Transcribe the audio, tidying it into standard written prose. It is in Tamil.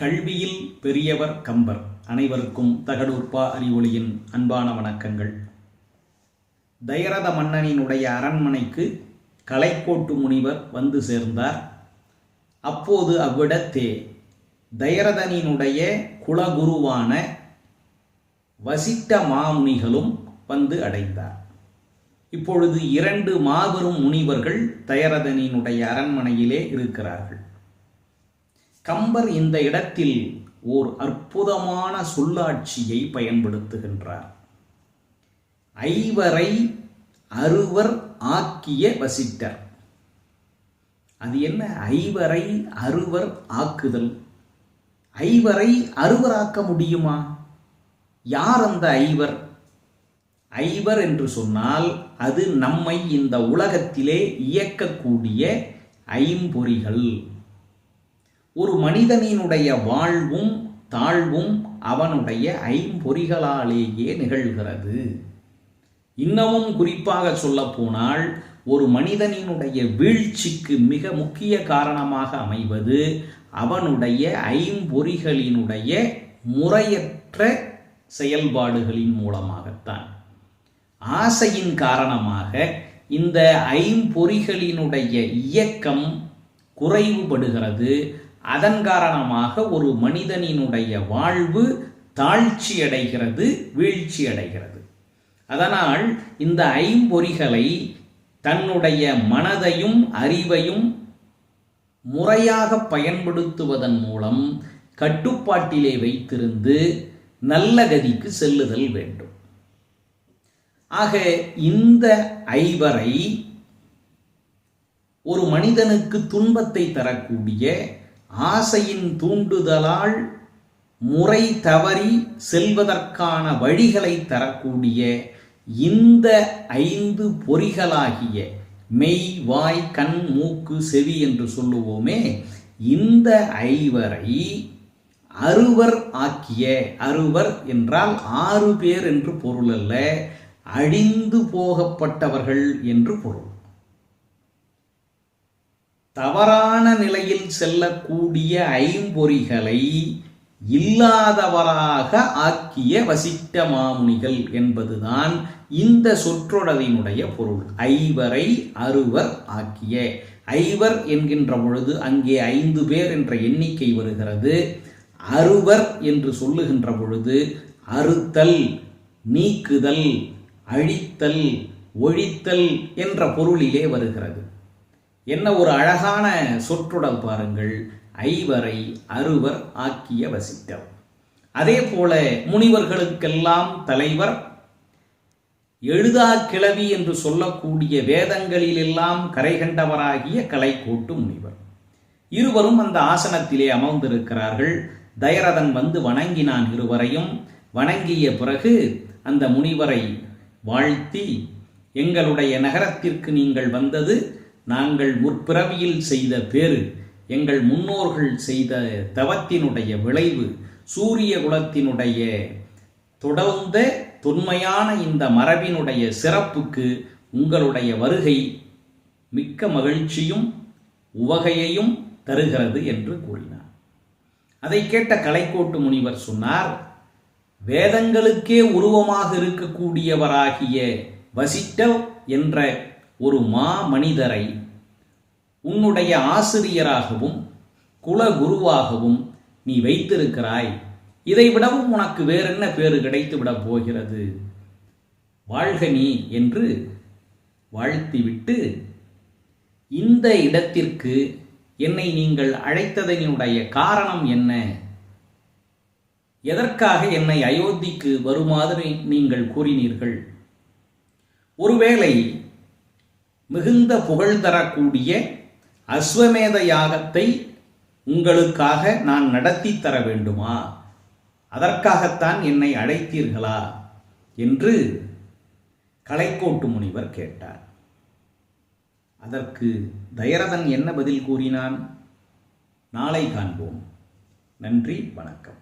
கல்வியில் பெரியவர் கம்பர். அனைவருக்கும் தகடூர்பா அறிவொளியின் அன்பான வணக்கங்கள். தயரத மன்னனினுடைய அரண்மனைக்கு கலைக்கோட்டு முனிவர் வந்து சேர்ந்தார். அப்போது அவ்விடத்தே தயரதனினுடைய குலகுருவான வசிட்ட மாமுனிகளும் வந்து அடைந்தார். இப்பொழுது 2 மாபெரும் முனிவர்கள் தயரதனினுடைய அரண்மனையிலே இருக்கிறார்கள். கம்பர் இந்த இடத்தில் ஓர் அற்புதமான சொல்லாட்சியை பயன்படுத்துகின்றார். ஐவரை அறுவர் ஆக்கிய வசிட்டர். அது என்ன? ஐவரை அறுவர் ஆக்குதல். ஐவரை அறுவராக்க முடியுமா? யார் அந்த ஐவர்? ஐவர் என்று சொன்னால் அது நம்மை இந்த உலகத்திலே இயக்கக்கூடிய ஐம்பொறிகள். ஒரு மனிதனினுடைய வாழ்வும் தாழ்வும் அவனுடைய ஐம்பொறிகளாலேயே நிகழ்கிறது. இன்னமும் குறிப்பாக சொல்லப்போனால் ஒரு மனிதனினுடைய வீழ்ச்சிக்கு மிக முக்கிய காரணமாக அமைவது அவனுடைய ஐம்பொறிகளினுடைய முறையற்ற செயல்பாடுகளின் மூலமாகத்தான். ஆசையின் காரணமாக இந்த ஐம்பொறிகளினுடைய இயக்கம் குறைவுபடுகிறது. அதன் காரணமாக ஒரு மனிதனினுடைய வாழ்வு தாழ்ச்சி அடைகிறது, வீழ்ச்சி அடைகிறது. அதனால் இந்த ஐம்பொறிகளை தன்னுடைய மனதையும் அறிவையும் முறையாக பயன்படுத்துவதன் மூலம் கட்டுப்பாட்டிலே வைத்திருந்து நல்ல கதிக்கு செல்லுதல் வேண்டும். ஆக இந்த ஐவரை ஒரு மனிதனுக்கு துன்பத்தை தரக்கூடிய ஆசையின் தூண்டுதலால் முறை தவறி செல்வதற்கான வழிகளை தரக்கூடிய இந்த 5 பொறிகளாகிய மெய், வாய், கண், மூக்கு, செவி என்று சொல்லுவோமே, இந்த ஐவரை அறுவர் ஆக்கிய. அறுவர் என்றால் 6 பேர் என்று பொருள் அல்ல, அழிந்து போகப்பட்டவர்கள் என்று பொருள். தவறான நிலையில் செல்லக்கூடிய ஐம்பொறிகளை இல்லாதவராக ஆக்கிய வசிட்ட மாமுனிகள் என்பதுதான் இந்த சொற்றொடரினுடைய பொருள். ஐவரை அறுவர் ஆக்கிய. ஐவர் என்கின்ற பொழுது அங்கே 5 பேர் என்ற எண்ணிக்கை வருகிறது. அறுவர் என்று சொல்லுகின்ற பொழுது அறுத்தல், நீக்குதல், அழித்தல், ஒழித்தல் என்ற பொருளிலே வருகிறது. என்ன ஒரு அழகான சொற்றொடர் பாருங்கள். ஐவரை அறுவர் ஆக்கிய வசிட்டர். அதே போல முனிவர்களுக்கெல்லாம் தலைவர், எழுதா கிளவி என்று சொல்லக்கூடிய வேதங்களிலெல்லாம் கரை கண்டவராகிய கலைக்கோட்டு முனிவர். இருவரும் அந்த ஆசனத்திலே அமர்ந்திருக்கிறார்கள். தயரதன் வந்து வணங்கினான். இருவரையும் வணங்கிய பிறகு அந்த முனிவரை வாழ்த்தி, எங்களுடைய நகரத்திற்கு நீங்கள் வந்தது நாங்கள் முற்பிறவியில் செய்த பேறு, எங்கள் முன்னோர்கள் செய்த தவத்தினுடைய விளைவு, சூரிய குலத்தினுடைய தொடர்ந்த தொன்மையான இந்த மரபினுடைய சிறப்புக்கு உங்களுடைய வருகை மிக்க மகிழ்ச்சியும் உவகையையும் தருகிறது என்று கூறினார். அதை கேட்ட கலைக்கோட்டு முனிவர் சொன்னார், வேதங்களுக்கே உருவமாக இருக்கக்கூடியவராகிய வசிட்டர் என்ற ஒரு மனிதரை உன்னுடைய ஆசிரியராகவும் குலகுருவாகவும் நீ வைத்திருக்கிறாய். இதைவிடவும் உனக்கு வேறென்ன பேறு கிடைத்துவிடப் போகிறது? வாழ்க நீ என்று வாழ்த்திவிட்டு, இந்த இடத்திற்கு என்னை நீங்கள் அழைத்ததனுடைய காரணம் என்ன? எதற்காக என்னை அயோத்திக்கு வருமாறு நீங்கள் கூறினீர்கள்? ஒருவேளை மிகுந்த புகழ் தரக்கூடிய அஸ்வமேத யாகத்தை உங்களுக்காக நான் நடத்தி தர வேண்டுமா? அதற்காகத்தான் என்னை அழைத்தீர்களா என்று கலைக்கோட்டு முனிவர் கேட்டார். அதற்கு தயரதன் என்ன பதில் கூறினான்? நாளை காண்போம். நன்றி, வணக்கம்.